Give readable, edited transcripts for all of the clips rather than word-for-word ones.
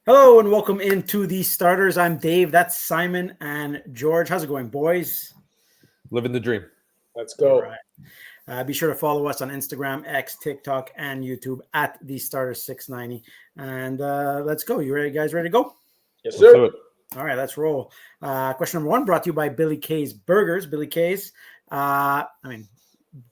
Hello and welcome into the starters. I'm Dave. That's Simon and George. How's it going, boys? Living the dream. Let's go. All right. Be sure to follow us on Instagram, X, TikTok, and YouTube at the starters 690. And let's go. You ready, guys? Ready to go? Yes, Let's do sir. it. All right, let's roll. Question number one brought to you by Billy K's Burgers. Billy K's.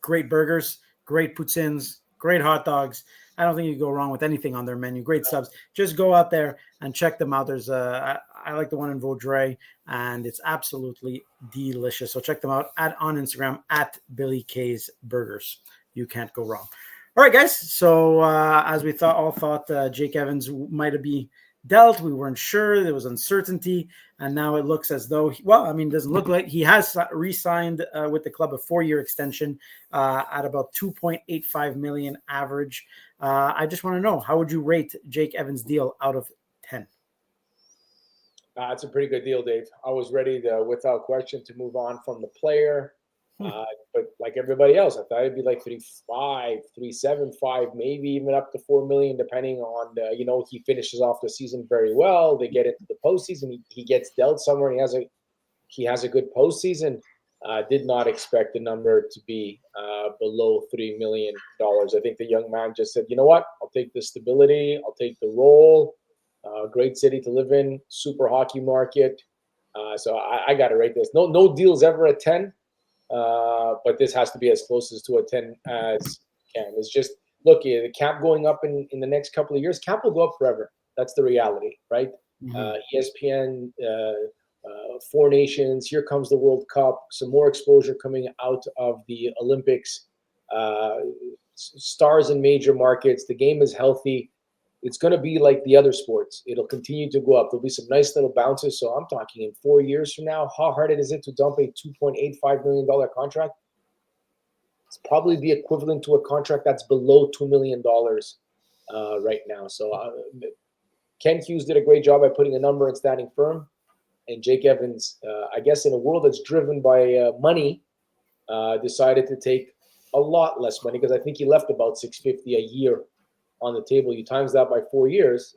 Great burgers, great poutines, great hot dogs. I don't think you go wrong with anything on their menu. Great subs. Just go out there and check them out. There's I like the one in Vaudreuil, and it's absolutely delicious. So check them out on Instagram at Billy K's Burgers. You can't go wrong. All right, guys. So as we all thought Jake Evans might be dealt. We weren't sure. There was uncertainty. And now it looks as though, it doesn't look like he has re-signed with the club a 4-year extension at about $2.85 million average. I just want to know, how would you rate Jake Evans' deal out of 10? It's a pretty good deal, Dave. I was ready without question to move on from the player. But like everybody else, I thought it'd be like 3.5, 3.75, maybe even up to $4 million, depending on he finishes off the season very well. They get into the postseason. He gets dealt somewhere, and he has a good postseason. Did not expect the number to be below $3 million. I think the young man just said, you know what? I'll take the stability. I'll take the role. Great city to live in. Super hockey market. So I got to rate this. No deals ever at 10. But this has to be as close as to a 10 as can. It's just, look, the cap going up in the next couple of years, cap will go up forever. That's the reality, right? Mm-hmm. ESPN, 4 nations, here comes the World Cup, some more exposure coming out of the Olympics, stars in major markets. The game is healthy. It's going to be like the other sports. It'll continue to go up. There'll be some nice little bounces. So I'm talking in 4 years from now, how hard is it to dump a $2.85 million contract? It's probably the equivalent to a contract that's below $2 million right now. So Ken Hughes did a great job by putting a number and standing firm. And Jake Evans, I guess in a world that's driven by money, decided to take a lot less money, because I think he left about $650 a year on the table. You times that by 4 years,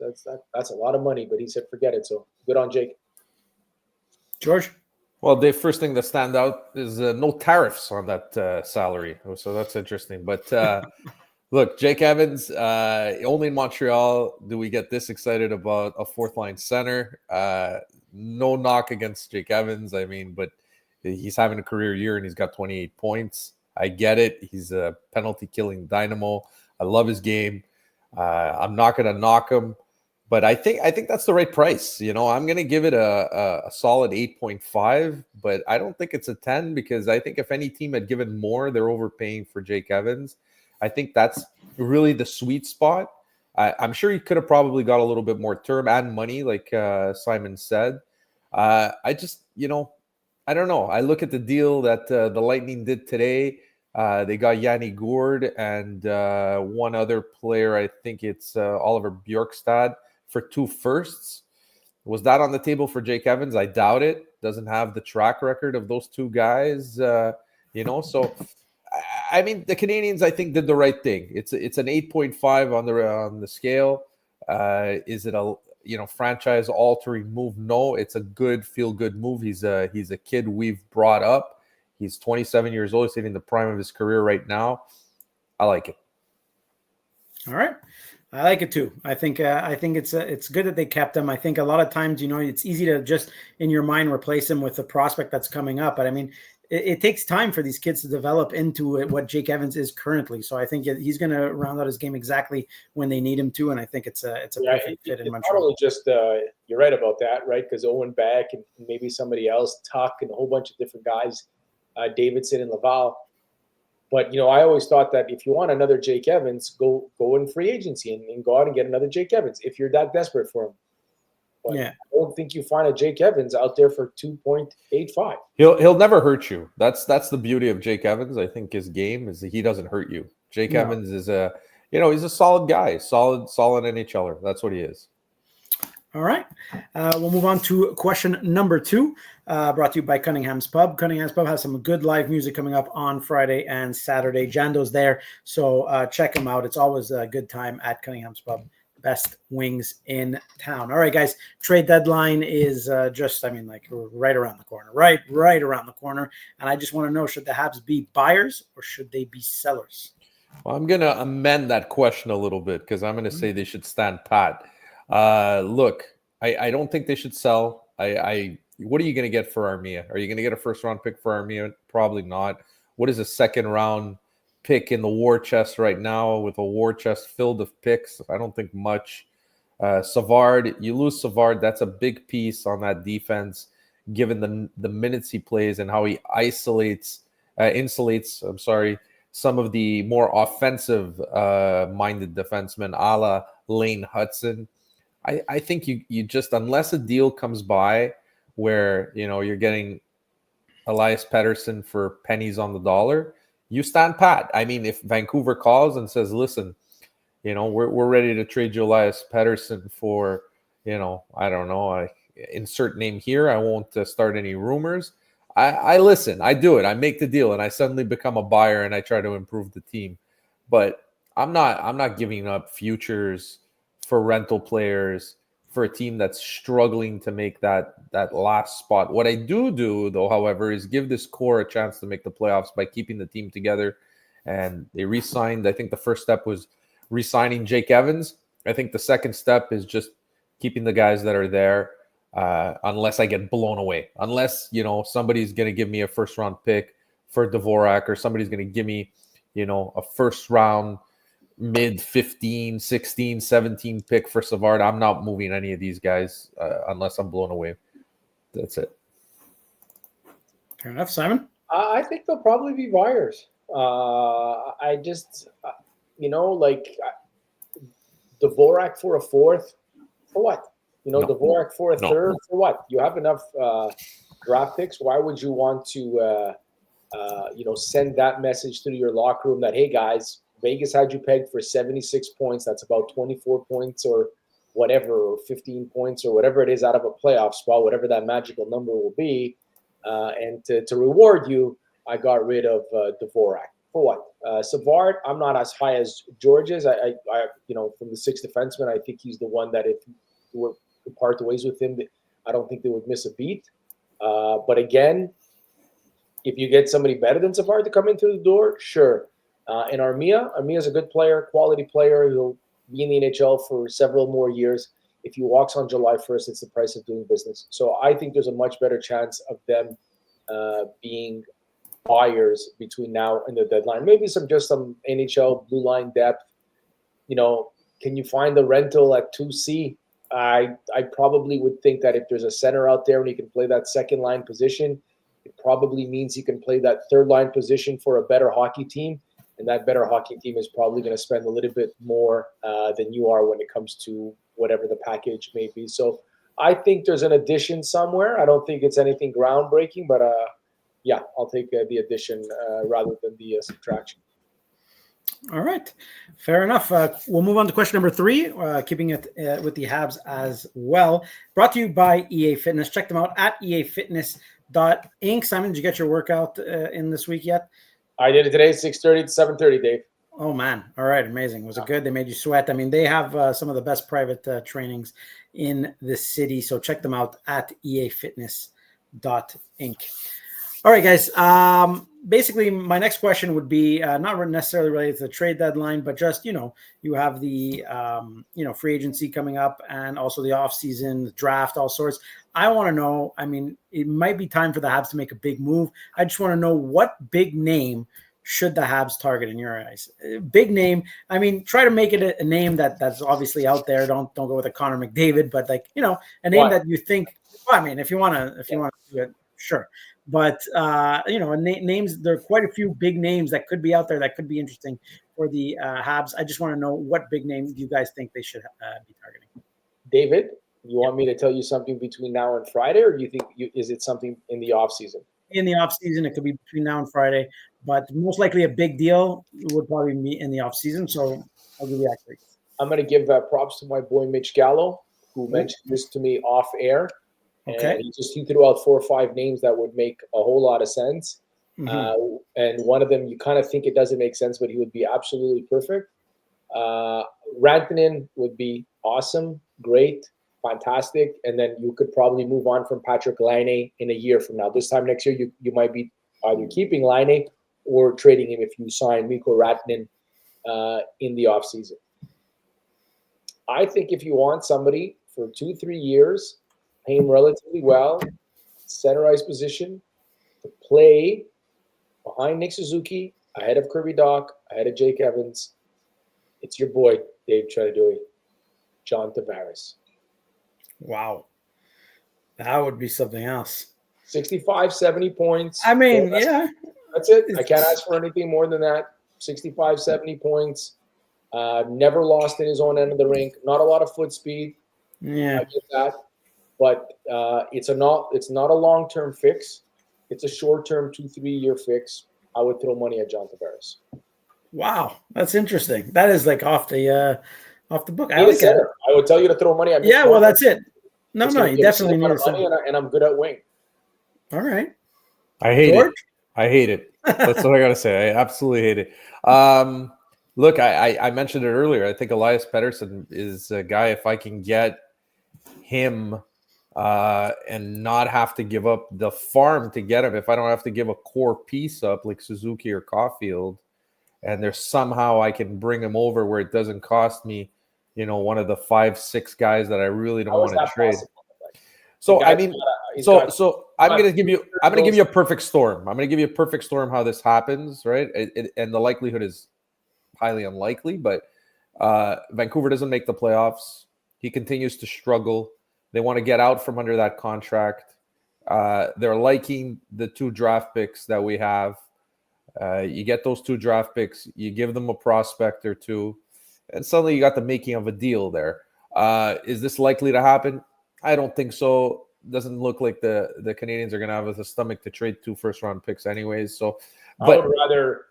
that's a lot of money, but he said forget it. So good on Jake. George? Well, the first thing that stands out is no tariffs on that salary. So that's interesting. But look, Jake Evans, only in Montreal do we get this excited about a fourth-line center. No knock against Jake Evans. But he's having a career year and he's got 28 points. I get it. He's a penalty-killing dynamo. I love his game. I'm not going to knock him, but I think that's the right price. I'm going to give it a solid 8.5, but I don't think it's a 10, because I think if any team had given more, they're overpaying for Jake Evans. I think that's really the sweet spot. I'm sure he could have probably got a little bit more term and money, like Simon said. I just, I don't know. I look at the deal that the Lightning did today. They got Yanni Gourde and one other player. I think it's Oliver Bjorkstad for 2 firsts. Was that on the table for Jake Evans? I doubt it. Doesn't have the track record of those 2 guys, So, the Canadians, I think, did the right thing. It's an 8.5 on the scale. Is it a franchise altering move? No, it's a good feel good move. He's a kid we've brought up. He's 27 years old. He's hitting the prime of his career right now. I like it. All right. I like it too. I think it's good that they kept him. I think a lot of times, it's easy to just in your mind replace him with the prospect that's coming up. But it takes time for these kids to develop into what Jake Evans is currently. So I think he's going to round out his game exactly when they need him to. And I think it's a perfect fit in Montreal. Not only just you're right about that, right? Because Owen Beck and maybe somebody else, Tuck, and a whole bunch of different guys. Davidson and Laval. But, I always thought that if you want another Jake Evans, go in free agency and go out and get another Jake Evans if you're that desperate for him. But yeah. I don't think you find a Jake Evans out there for 2.85. He'll never hurt you. That's the beauty of Jake Evans. I think his game is that he doesn't hurt you. Jake Evans is he's a solid guy, solid NHLer. That's what he is. All right. We'll move on to question number 2, brought to you by Cunningham's Pub. Cunningham's Pub has some good live music coming up on Friday and Saturday. Jando's there, so check him out. It's always a good time at Cunningham's Pub. best wings in town. All right, guys, trade deadline is right around the corner, right around the corner. And I just want to know, should the Habs be buyers or should they be sellers? Well, I'm going to amend that question a little bit because I'm going to say they should stand pat. Look, I don't think they should sell. What are you going to get for Armia? Are you going to get a first-round pick for Armia? Probably not. What is a second-round pick in the war chest right now with a war chest filled with picks? I don't think much. Savard, you lose Savard, that's a big piece on that defense, given the minutes he plays and how he insulates, some of the more offensive minded defensemen, a la Lane Hudson. I think you just, unless a deal comes by where, you're getting Elias Pettersson for pennies on the dollar, you stand pat. I mean, if Vancouver calls and says, listen, we're ready to trade you Elias Pettersson for, I don't know, I insert name here. I won't start any rumors. I listen, I do it. I make the deal and I suddenly become a buyer and I try to improve the team. But I'm not giving up futures for rental players for a team that's struggling to make that last spot. What I do though, however, is give this core a chance to make the playoffs by keeping the team together. And they re-signed, I think the first step was re-signing Jake Evans. I think the second step is just keeping the guys that are there, unless I get blown away. Unless, somebody's going to give me a first-round pick for Dvorak, or somebody's going to give me, a first-round mid 15, 16, 17 pick for Savard. I'm not moving any of these guys unless I'm blown away. That's it. Fair enough. Simon? I think they'll probably be buyers. I just, Dvorak for a fourth, for what? No. Dvorak for a third, for what? You have enough draft picks. Why would you want to, send that message through your locker room that, hey, guys, Vegas had you pegged for 76 points. That's about 24 points or whatever, or 15 points or whatever it is out of a playoff spot, whatever that magical number will be. And to reward you, I got rid of Dvorak. For what? Savard, I'm not as high as George is. I from the six defensemen, I think he's the one that if you were to part ways with him, I don't think they would miss a beat. But again, if you get somebody better than Savard to come in through the door, sure. And Armia's a good player, quality player. He'll be in the NHL for several more years. If he walks on July 1st, it's the price of doing business. So I think there's a much better chance of them being buyers between now and the deadline. Maybe some NHL blue line depth. Can you find the rental at 2C? I probably would think that if there's a center out there and he can play that second line position, it probably means he can play that third line position for a better hockey team. And that better hockey team is probably going to spend a little bit more than you are when it comes to whatever the package may be. So I think there's an addition somewhere. I don't think it's anything groundbreaking, but I'll take the addition rather than the subtraction. All right. Fair enough. We'll move on to question number 3, keeping it with the Habs as well. Brought to you by EA Fitness. Check them out at eafitness.inc. Simon, did you get your workout in this week yet? I did it today, 6:30 to 7:30, Dave. Oh, man. All right. Amazing. Was it good? They made you sweat. I mean, they have some of the best private trainings in the city. So check them out at eafitness.inc. All right, guys. Basically, my next question would be not necessarily related to the trade deadline, but just, you have the, free agency coming up and also the offseason, the draft, all sorts. I want to know, it might be time for the Habs to make a big move. I just want to know, what big name should the Habs target in your eyes? Big name. Try to make it a name that's obviously out there. Don't go with a Connor McDavid, but a name that you think, if you want to do it, sure. But, names, there are quite a few big names that could be out there that could be interesting for the Habs. I just want to know, what big name do you guys think they should be targeting? David, you want me to tell you something between now and Friday, or do you think is it something in the offseason? In the offseason, it could be between now and Friday, but most likely a big deal would probably be in the offseason. So I'll give you that quick. I'm going to give props to my boy Mitch Gallo, who mentioned this to me off air. Okay. And he threw out 4 or 5 names that would make a whole lot of sense. Mm-hmm. And one of them, you kind of think it doesn't make sense, but he would be absolutely perfect. Rantanen would be awesome, great, fantastic, and then you could probably move on from Patrick Laine in a year from now. This time next year, you might be either keeping Laine or trading him if you sign Mikko Rantanen in the offseason. I think if you want somebody for 2-3 years, pay him relatively well, center ice position, to play behind Nick Suzuki, ahead of Kirby Dach, ahead of Jake Evans, it's your boy, Dave Trenadui, John Tavares. Wow. That would be something else. 65, 70 points. I mean, yeah. That's it. I can't ask for anything more than that. 65, 70 points. Never lost in his own end of the rink. Not a lot of foot speed. Yeah. I get that. But it's not a long-term fix. It's a short-term 2-3 year fix. I would throw money at John Tavares. Wow, that's interesting. That is like off the book. I like center. I would tell you to throw money at. Yeah, well, that's it. No, you definitely need a money, and I'm good at wing. All right. I hate it. I hate it. That's what I gotta say. I absolutely hate it. Look, I mentioned it earlier. I think Elias Pettersson is a guy. If I can get him and not have to give up the farm to get him, if I don't have to give a core piece up like Suzuki or Caulfield, and there's somehow I can bring him over where it doesn't cost me, one of the 5-6 guys that I really don't want to trade. So I mean, so I'm gonna give you a perfect storm. I'm gonna give you a perfect storm how this happens, right? And the likelihood is highly unlikely, but Vancouver doesn't make the playoffs. He continues to struggle. They want to get out from under that contract. They're liking the 2 draft picks that we have. You get those 2 draft picks, you give them a prospect or 2, and suddenly you got the making of a deal there. Is this likely to happen? I don't think so. Doesn't look like the Canadians are going to have the stomach to trade 2 first-round picks anyways. So, I would rather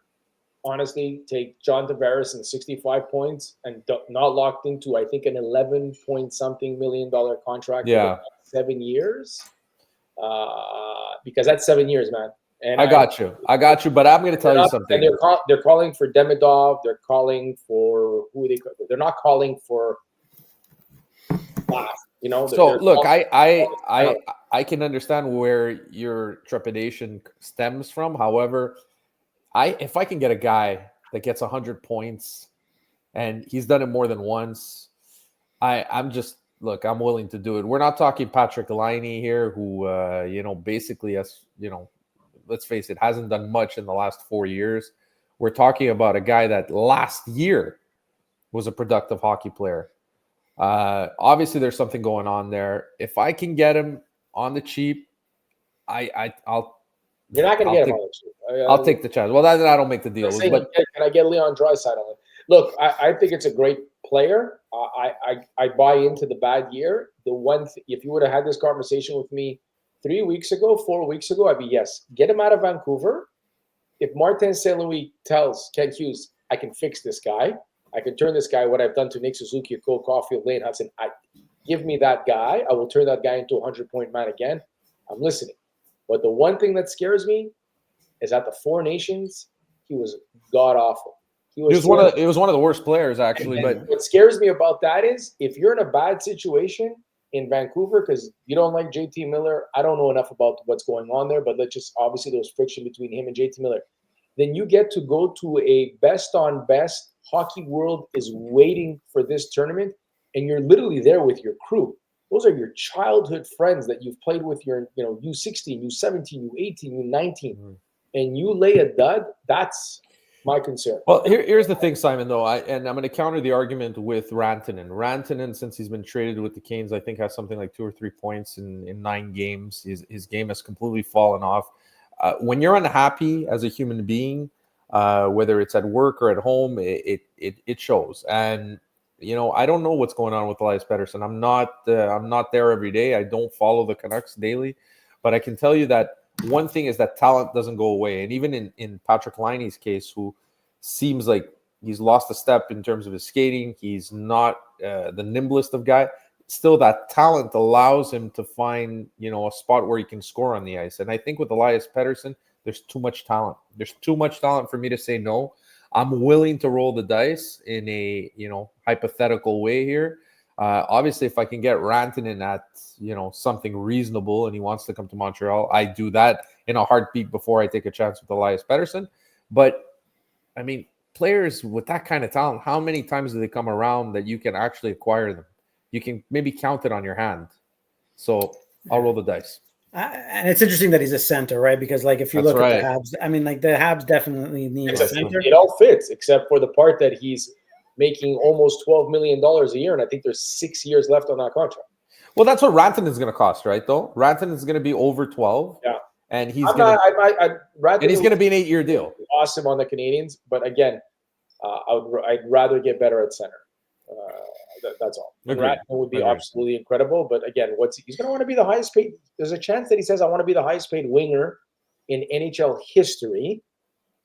honestly take John Tavares and 65 points and not locked into, I think, an 11-point-something million contract for 7 years. Because that's 7 years, man. And I got you. But I'm going to tell you something. And they're calling for Demidov. They're calling for they're not calling for. So look, I can understand where your trepidation stems from. However, if I can get a guy that gets 100 points and he's done it more than once, I'm willing to do it. We're not talking Patrick Laine here, who basically has, let's face it, hasn't done much in the last 4 years. We're talking about a guy that last year was a productive hockey player. Obviously, there's something going on there. If I can get him on the cheap, I'll. You're not going to get him on the cheap. I'll take the chance. Well, I don't make the deal. But can I get Leon Draisaitl? Look, I think it's a great player. I buy into the bad year. If you would have had this conversation with me 3 weeks ago, 4 weeks ago, I'd be yes. Get him out of Vancouver. If Martin St. Louis tells Ken Hughes, I can fix this guy. I can turn this guy, what I've done to Nick Suzuki, Cole Caulfield, Lane Hudson. Give me that guy. I will turn that guy into a 100-point man again. I'm listening. But the one thing that scares me is at the 4 Nations, he was god-awful. He was one of the worst players, actually. But what scares me about that is if you're in a bad situation in Vancouver because you don't like JT Miller, I don't know enough about what's going on there, but obviously there was friction between him and JT Miller. Then you get to go to a best-on-best. Hockey world is waiting for this tournament, and you're literally there with your crew. Those are your childhood friends that you've played with your, U16, U17, U18, U19, and you lay a dud. That's my concern. Well, here's the thing, Simon, though, and I'm going to counter the argument with Rantanen. Rantanen, since he's been traded with the Canes, I think has something like 2 or 3 points in 9 games. His game has completely fallen off. When you're unhappy as a human being, whether it's at work or at home, it shows. And I don't know what's going on with Elias Pettersson. I'm not there every day. I don't follow the Canucks daily, but I can tell you that one thing is that talent doesn't go away. And even in Patrick Laine's case, who seems like he's lost a step in terms of his skating, he's not the nimblest of guy. Still, that talent allows him to find a spot where he can score on the ice. And I think with Elias Pettersson, there's too much talent. There's too much talent for me to say no. I'm willing to roll the dice in a hypothetical way here. Obviously, if I can get Rantanen at something reasonable and he wants to come to Montreal, I do that in a heartbeat before I take a chance with Elias Pettersson. But I mean, players with that kind of talent, how many times do they come around that you can actually acquire them? You can maybe count it on your hand. So I'll roll the dice. And it's interesting that he's a center, right? Because like if you look at the Habs, I mean, like the Habs definitely need a center. It all fits except for the part that he's making almost $12 million a year, and I think there's 6 years left on that contract. Well, that's what Rantanen is going to cost, right? Though Rantanen is going to be over 12. Yeah, and he's going to be an 8-year deal. Awesome on the Canadians, but again, I'd rather get better at center. That's all. Rantanen would be absolutely incredible, but again, he's going to want to be the highest paid. There's a chance that he says, "I want to be the highest paid winger in NHL history,"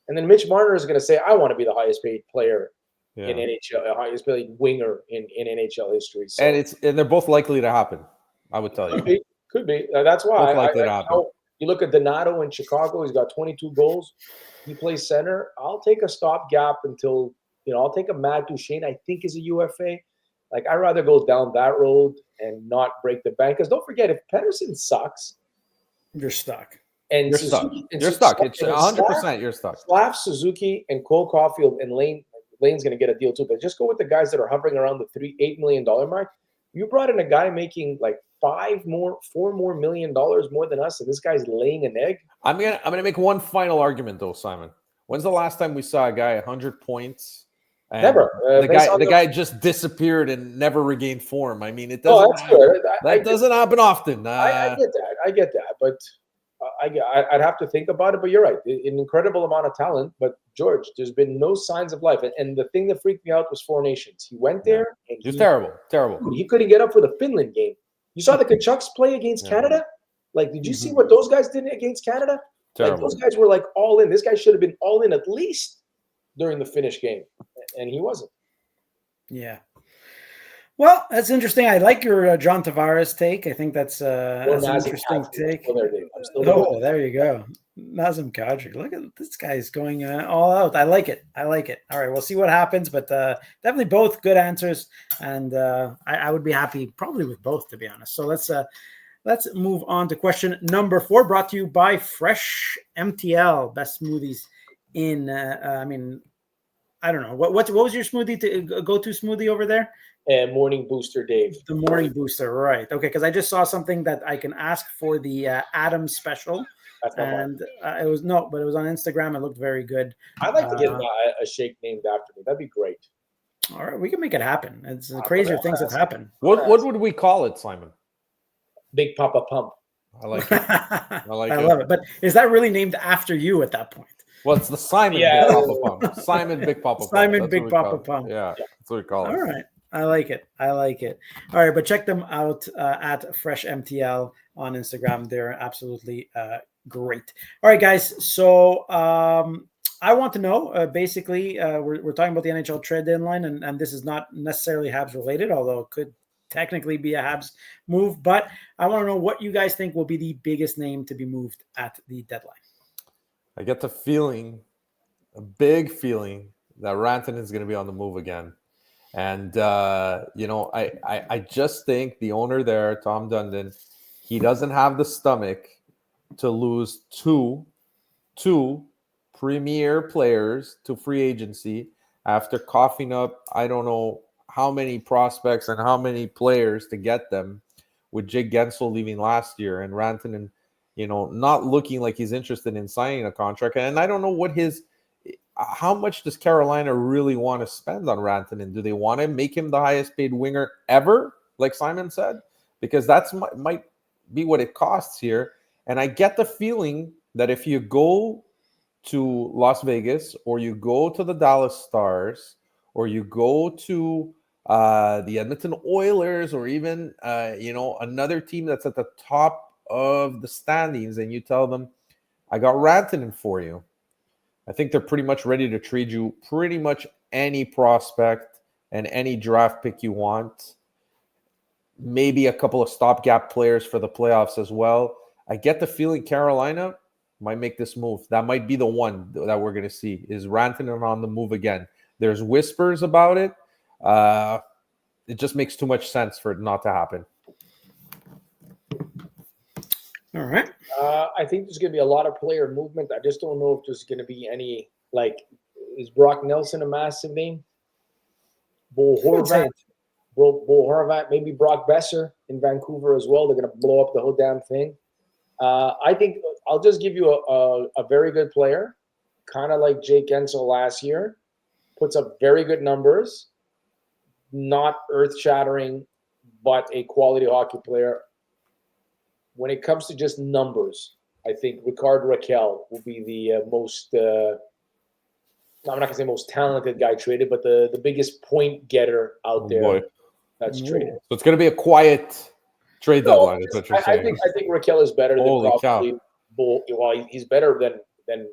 and then Mitch Marner is going to say, "I want to be the highest paid player in NHL, highest paid winger in NHL history." So, and they're both likely to happen. I would tell you, could be. That's why likely to happen. You look at Donato in Chicago; he's got 22 goals. He plays center. I'll take a stopgap until I'll take a Matt Duchene. I think is a UFA. Like, I'd rather go down that road and not break the bank. Because don't forget, if Pettersson sucks, you're stuck. And you're stuck. You're stuck. It's 100%. You're stuck. Slav, Suzuki, and Cole Caulfield and Lane. Lane's going to get a deal too. But just go with the guys that are hovering around the $8 million mark. You brought in a guy making like $4 more million more than us, and this guy's laying an egg. I'm gonna make one final argument though, Simon. When's the last time we saw a guy 100 points? Never. The guy just disappeared and never regained form. I mean, it doesn't. That doesn't happen often. I get that, but I'd have to think about it. But you're right, an incredible amount of talent. But George, there's been no signs of life. And the thing that freaked me out was Four Nations. He went there and he was terrible. He couldn't get up for the Finland game. You saw the Kachucks play against Canada. Like, did you see what those guys did against Canada? Like, those guys were like all in. This guy should have been all in at least during the Finnish game, and he wasn't. Yeah. Well, that's interesting. I like your John Tavares take. I think that's an interesting take. There you go. Nazem Kadri. Look at this guy's going all out. I like it. All right, we'll see what happens, but definitely both good answers, and I would be happy probably with both, to be honest. So let's move on to question number 4, brought to you by Fresh MTL, best smoothies in. I don't know what was your smoothie go-to smoothie over there? Morning Booster, Dave. The Morning Booster, right? Okay, because I just saw something that I can ask for the Adam special, and it was on Instagram. It looked very good. I'd like to get a shake named after me. That'd be great. All right, we can make it happen. It's crazier things have happened. What would we call it, Simon? Big Papa Pump. I like it. I love it. But is that really named after you at that point? Well, it's the Simon Big Papa Pump. Simon Big Papa Pump. Simon Big Papa Pump. Yeah, that's what we call it. All right. I like it. All right, but check them out at Fresh MTL on Instagram. They're absolutely great. All right, guys. So I want to know, basically, we're talking about the NHL trade deadline, and this is not necessarily Habs related, although it could technically be a Habs move. But I want to know what you guys think will be the biggest name to be moved at the deadline. I get the feeling, a big feeling, that Rantanen is going to be on the move again. And, I just think the owner there, Tom Dundon, he doesn't have the stomach to lose two premier players to free agency after coughing up, I don't know how many prospects and how many players to get them, with Jake Gensel leaving last year and Rantanen, not looking like he's interested in signing a contract. And I don't know how much does Carolina really want to spend on Rantanen? Do they want to make him the highest paid winger ever, like Simon said? Because that's might be what it costs here. And I get the feeling that if you go to Las Vegas, or you go to the Dallas Stars, or you go to the Edmonton Oilers, or even another team that's at the top of the standings, and you tell them, I got Rantanen for you, I think they're pretty much ready to trade you pretty much any prospect and any draft pick you want. Maybe a couple of stopgap players for the playoffs as well. I get the feeling Carolina might make this move. That might be the one that we're going to see, is Rantanen on the move again. There's whispers about it. it just makes too much sense for it not to happen. All right. I think there's going to be a lot of player movement. I just don't know if there's going to be any, like, is Brock Nelson a massive name? Bo Horvat, maybe Brock Besser in Vancouver as well. They're going to blow up the whole damn thing. I think I'll just give you a very good player, kind of like Jake Gensel last year, puts up very good numbers, not earth-shattering, but a quality hockey player. When it comes to just numbers, I think Rickard Rakell will be the most, I'm not going to say most talented guy traded, but the biggest point getter out there that's traded. So it's going to be a quiet trade deadline, is what you're saying. I think Rakell is better Holy than probably Bull. Well, he's better than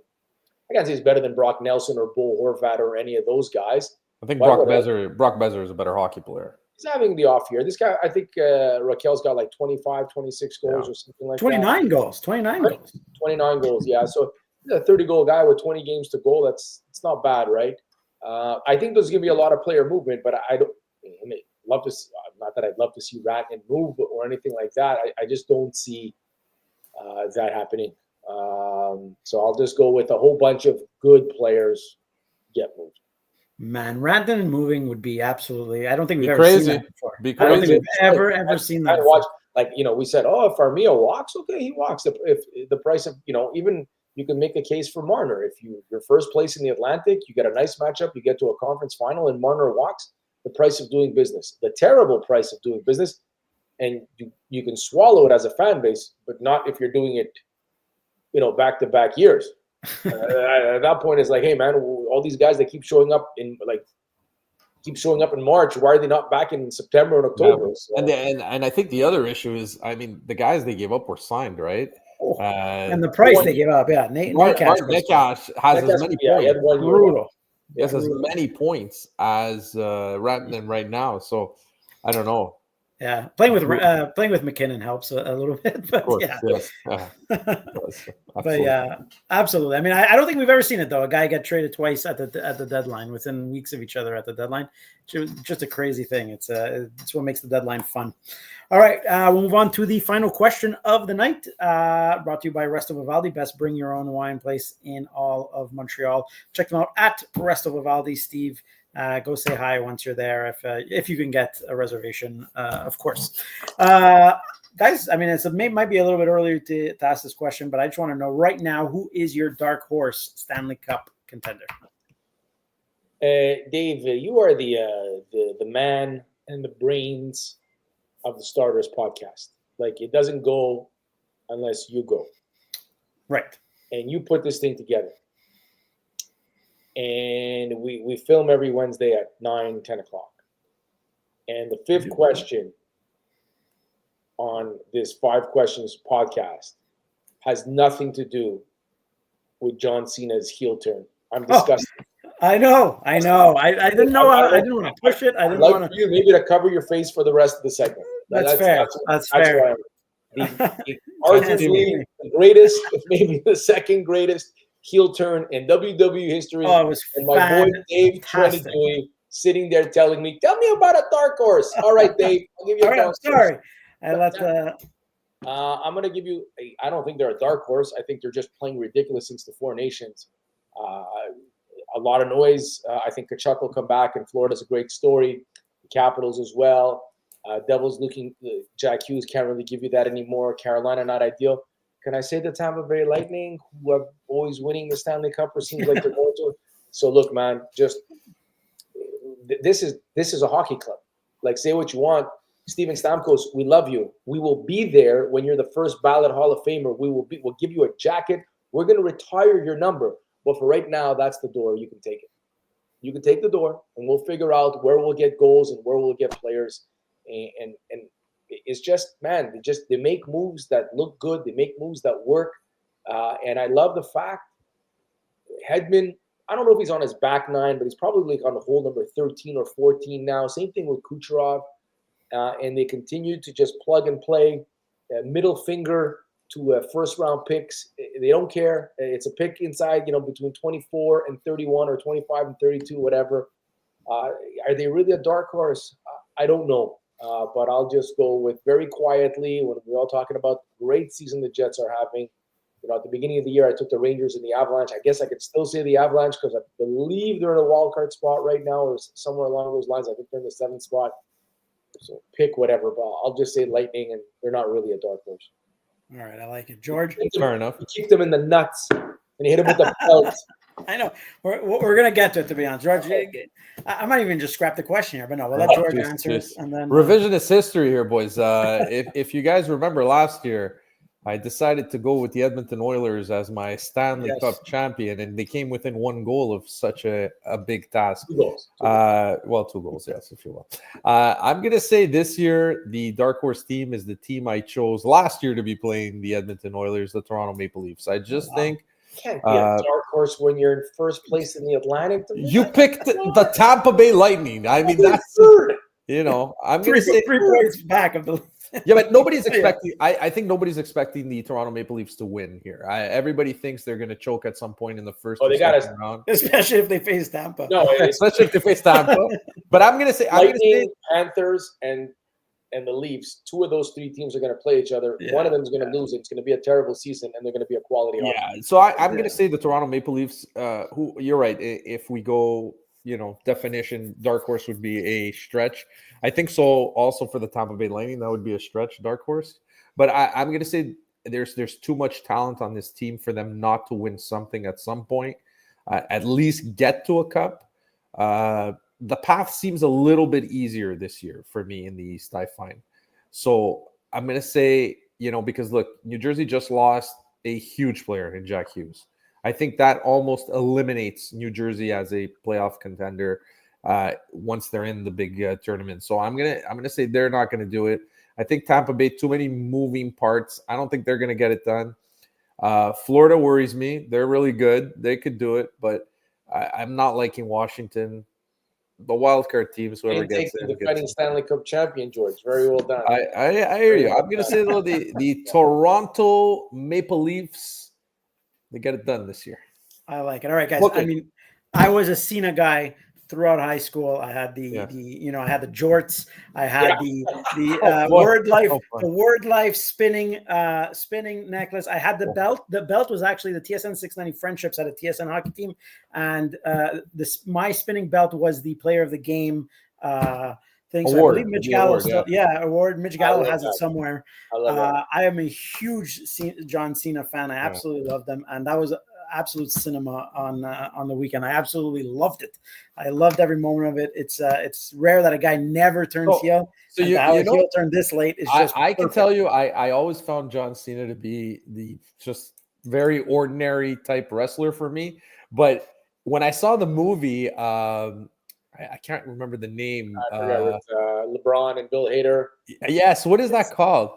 I can't say he's better than Brock Nelson or Bull Horvat or any of those guys. I think Brock Besser is a better hockey player. He's having the off year. This guy, I think Rakell's got like 25, 26 goals or something like 29 that. goals. 29 goals. 29 goals, yeah. So he's a 30-goal guy with 20 games to go. It's not bad, right? I think there's going to be a lot of player movement, but I mean, love to see, not that I'd love to see Ratton move or anything like that. I just don't see that happening. So I'll just go with a whole bunch of good players get moved. Man, Rantanen and moving would be absolutely. I don't think we've ever crazy. seen that before. Be I don't crazy. think we've ever seen that. Watch, like, we said, oh, if Armia walks, okay, he walks. If the price of, even you can make a case for Marner. If you're first place in the Atlantic, you get a nice matchup, you get to a conference final, and Marner walks, the price of doing business, the terrible price of doing business, and you can swallow it as a fan base, but not if you're doing it, back-to-back years. At that point, it's like, hey, man, all these guys that keep showing up in March, why are they not back in September and October? Yeah. So, and I think the other issue is, I mean, the guys they gave up were signed, right? And the price they gave up, yeah. Nate Cash has as many points. He had 1 year. Brutal. He has as many points as Rantanen right now. So I don't know. Yeah, playing with McKinnon helps a little bit, but course, yeah. Yes. But yeah, absolutely. I mean, I don't think we've ever seen it though. A guy get traded twice at the deadline within weeks of each other at the deadline. Just a crazy thing. It's what makes the deadline fun. All right, we'll move on to the final question of the night. Brought to you by Resto Vivaldi, best bring your own wine place in all of Montreal. Check them out at Resto Vivaldi. Steve. Go say hi once you're there, if you can get a reservation, of course. Guys, I mean, it might be a little bit earlier to ask this question, but I just want to know right now, who is your dark horse Stanley Cup contender? Dave, you are the man and the brains of the Starters podcast. Like, it doesn't go unless you go. Right. And you put this thing together. And we film every Wednesday at 9, 10 o'clock. And the fifth question on this 5 questions podcast has nothing to do with John Cena's heel turn. I'm disgusted. Oh, I know. I didn't know. I didn't want to push it. I didn't want to. You maybe to cover your face for the rest of the segment. That's fair. That's fair. Arguably the greatest, if maybe the second greatest heel turn in WWE history. Oh, it was and my boy Dave Trenadui sitting there telling me, "Tell me about a dark horse." All right, Dave, I'll give you a dark horse. Sorry. I'm going to give you I don't think they're a dark horse. I think they're just playing ridiculous since the Four Nations. A lot of noise. I think Kachuk will come back, and Florida's a great story. The Capitals as well. Devils looking. Jack Hughes can't really give you that anymore. Carolina not ideal. Can I say the Tampa Bay Lightning, who are always winning the Stanley Cup, or seems like they're going to? So look, man, just this is a hockey club. Like, say what you want, Steven Stamkos, we love you. We will be there when you're the first ballot Hall of Famer. We'll give you a jacket. We're going to retire your number. But for right now, that's the door. You can take it. You can take the door, and we'll figure out where we'll get goals and where we'll get players. And it's just, man, they make moves that look good. They make moves that work. And I love the fact Hedman, I don't know if he's on his back 9, but he's probably like on the hole number 13 or 14 now. Same thing with Kucherov. And they continue to just plug and play. Middle finger to first-round picks. They don't care. It's a pick inside, between 24 and 31 or 25 and 32, whatever. Are they really a dark horse? I don't know. But I'll just go with very quietly when we're all talking about the great season the Jets are having. At the beginning of the year, I took the Rangers and the Avalanche. I guess I could still say the Avalanche because I believe they're in a wild card spot right now or somewhere along those lines. I think they're in the 7th spot. So pick whatever, but I'll just say Lightning, and they're not really a dark horse. All right, I like it. George? Fair enough. You kick them in the nuts, and you hit them with the belt. I know. We're going to get to it, to be honest. George, I might even just scrap the question here, but no, we'll let George answer it. And then revisionist history here, boys. If you guys remember last year, I decided to go with the Edmonton Oilers as my Stanley Cup champion, and they came within 1 goal of such a big task. 2 goals. 2 goals, yes, if you will. I'm going to say this year, the Dark Horse team is the team I chose last year to be playing the Edmonton Oilers, the Toronto Maple Leafs. I just think can't be a dark horse when you're in first place in the Atlantic. You picked the Tampa Bay Lightning. I mean, that's third. I'm going to say 3 points back of the. Yeah, but nobody's expecting. I think nobody's expecting the Toronto Maple Leafs to win here. Everybody thinks they're going to choke at some point in the first. They got to, round, especially if they face Tampa. No, especially if they face Tampa. But I'm going to say, Lightning, Panthers, and the Leafs. 2 of those 3 teams are going to play each other. Yeah. One of them is going to lose. It's going to be a terrible season, and they're going to be a quality. Yeah. So I'm going to say the Toronto Maple Leafs. Who you're right. If we go, definition, dark horse would be a stretch. I think so. Also for the Tampa Bay Lightning, that would be a stretch, dark horse. But I'm going to say there's too much talent on this team for them not to win something at some point. At least get to a cup. The path seems a little bit easier this year for me in the East, I find. So I'm going to say, because look, New Jersey just lost a huge player in Jack Hughes. I think that almost eliminates New Jersey as a playoff contender once they're in the big tournament. So I'm gonna say they're not going to do it. I think Tampa Bay, too many moving parts. I don't think they're going to get it done. Florida worries me. They're really good. They could do it, but I'm not liking Washington. The wild card teams, whoever gets the defending Stanley Cup champion, George. Very well done. I hear you. I'm going to say though the Toronto Maple Leafs. They get it done this year. I like it. All right, guys. Okay. I mean, I was a Cena guy throughout high school. I had the I had the jorts. I had the word life spinning necklace. I had the belt. The belt was actually the TSN 690 Friendships at a TSN hockey team, and my spinning belt was the player of the game thing. So award. I believe Mitch Gallo award. Mitch Gallo has that. it somewhere. I am a huge John Cena fan. I absolutely love them, and that was absolute cinema on the weekend. I absolutely loved it. I loved every moment of it. It's rare that a guy never turns heel. So heel turn this late is just. I can tell you, I always found John Cena to be the just very ordinary type wrestler for me. But when I saw the movie, I can't remember the name. I forgot with LeBron and Bill Hader. Yes, what is that called?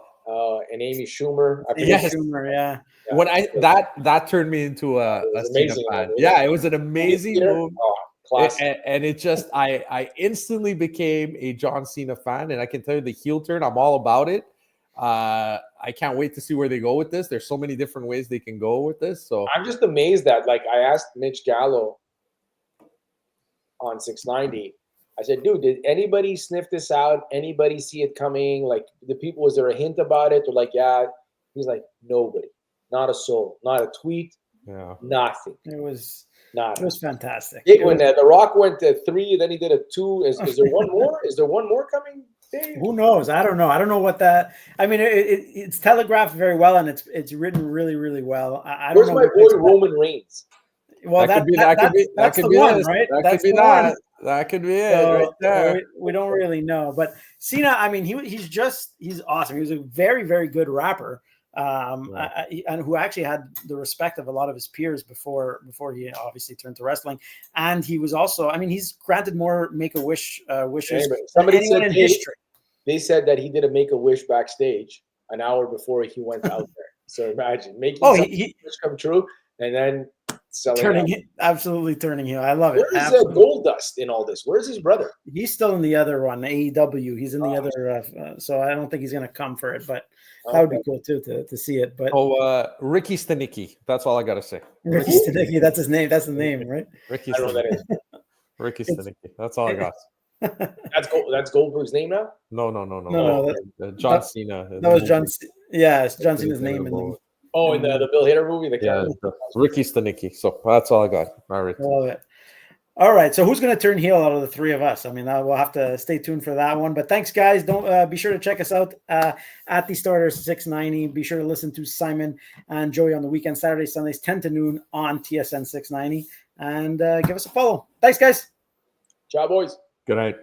And Amy Schumer. Schumer, yeah. When that turned me into a Cena fan. Yeah, it was an amazing movie. And it just I instantly became a John Cena fan, and I can tell you the heel turn, I'm all about it. I can't wait to see where they go with this. There's so many different ways they can go with this. So I'm just amazed that, like, I asked Mitch Gallo on 690. I said, dude, did anybody sniff this out? Anybody see it coming? Like, the people, was there a hint about it? Or like, yeah. He's like, nobody, not a soul, not a tweet, nothing. It was fantastic. When The Rock went to 3, then he did a 2. Is there one more? Is there one more coming, Dave? Who knows? I don't know. I don't know what that. I mean, it's telegraphed very well, and it's written really, really well. I don't know. Where's my boy Roman Reigns? Well, that's the one, right? That could be that. That could be it right there. We don't really know, but Cena, I mean, he's awesome. He was a very, very good rapper, and who actually had the respect of a lot of his peers before he obviously turned to wrestling. And he was also, I mean, he's granted more Make-A-Wish wishes than anyone in history. They said that he did a Make-A-Wish backstage an hour before he went out there. So imagine making wish come true, and then absolutely turning heel. I love it. Where is Goldust in all this? Where's his brother? He's still in the other one, AEW. He's in the other, so I don't think he's going to come for it. But that would be cool too to see it. But Ricky Stanicki. That's all I got to say. Ricky Stanicki. That's his name. That's the name, right? Ricky Stanicki. Ricky Stanicki. That's all I got. That's Goldberg's name now. No. John Cena. That was John. Yeah, it's John Cena's name. Oh, in the Bill Hader movie, the character. Ricky Stanicki. So that's all I got. All right. Love it. All right, so who's going to turn heel out of the three of us? I mean, we'll have to stay tuned for that one. But thanks, guys. Don't be sure to check us out at the Starters 690. Be sure to listen to Simon and Joey on the weekend, Saturdays, Sundays, 10 to noon on TSN 690, and give us a follow. Thanks, guys. Ciao, boys. Good night.